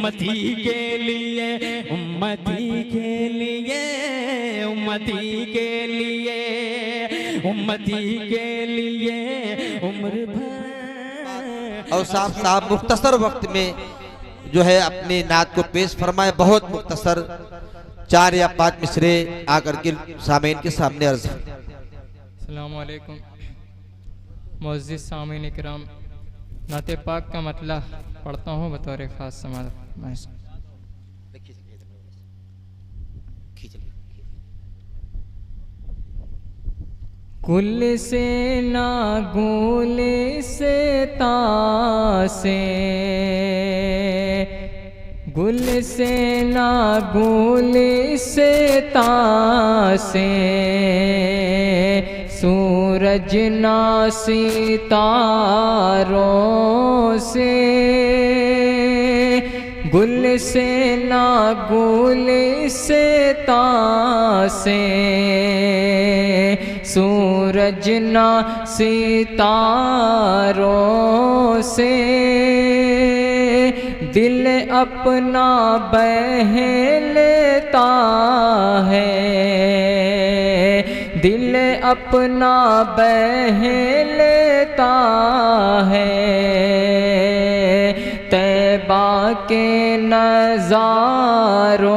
उम्मती के लिए, उम्मती के लिए, उम्मती के लिए, उम्मती के लिए उम्र भर। और साहब मुख्तसर वक्त में जो है अपनी नात को पेश फरमाए, बहुत मुख्तसर 4 या 5 मिसरे आकर के सामीन के सामने अर्ज। अस्सलामु अलैकुम मुअज़्ज़िज़ सामीन इकराम, नाते पाक का मतला पढ़ता हूँ बतौर ख़ास समाज। कुल से ना गुल से तासे, गुल से ना गुल से तासे, सूरज ना सितारों से, गुल से ना गुल से तासे, सूरज ना सितारों से, दिल अपना बह लेता है, दिल अपना बह लेता है, तैबा के नज़ारों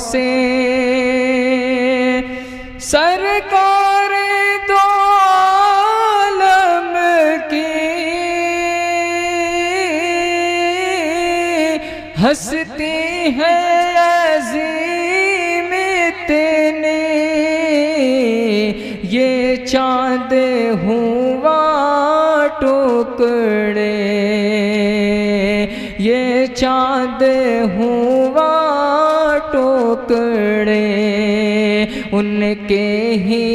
से, सरकार दो आलम की हंसती है अज़ीम इतनी, ये चाँद हुआ टुकड़े, ये चाँद हुआ टुकड़े, उनके ही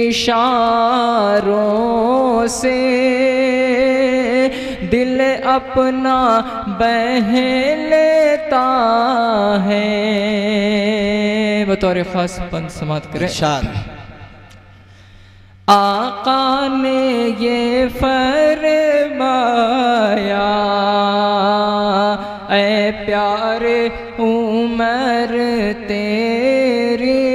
इशारों से, दिल अपना बह लेता है। बतौर ख़ास बंद समात करें। आका ने ये फरमाया, ऐ प्यारे उमर तेरी,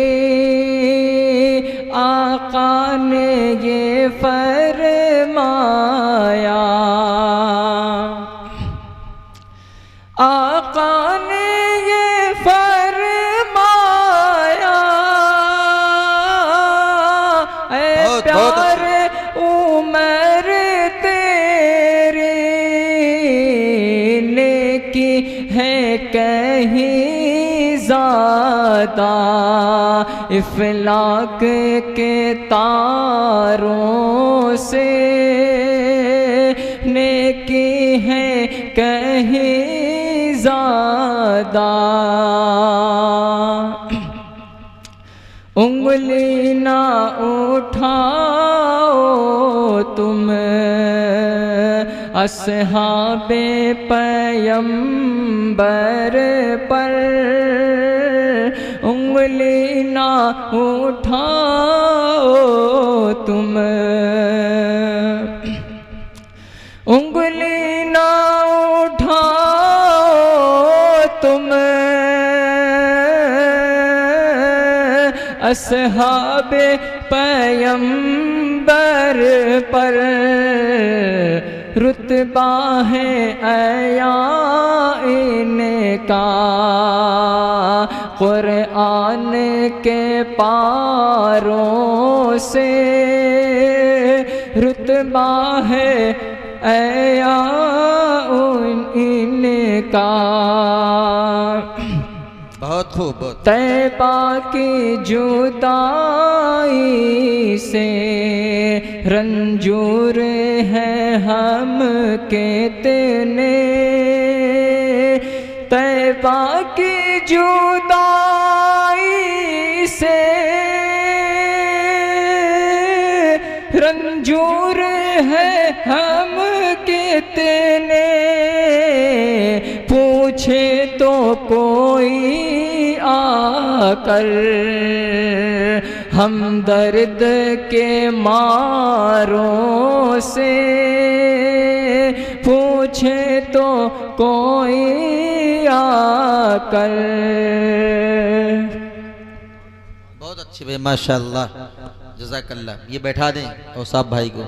आका ने ये फरमाया, आका ने ये फरमाया, ऐ प्यारे उमर तेरी, नेकी है कहीं ज़्यादा, इफ़लाक के तारों से, नेकी है कहीं ज़्यादा, उंगली ना उठाओ तुम अस्हाबे पैगंबर पर, उंगली ना उठाओ तुम, उंगली ना उठाओ तुम अस्हाबे पैगंबर पर, रुतबा है आया इनका कुरान के पारों से, रुतबा है आया इनका। बहुत खूब। तैबा की जुदाई से रंजूर है हम कितने, तैबा की जुदाई से रंजूर है हम कितने, पूछे तो कोई आकर हम दर्द के मारों से, पूछे तो कोई कर। बहुत अच्छी भाई, माशाल्लाह, जज़ाकल्लाह। ये बैठा दें और साहब भाई को।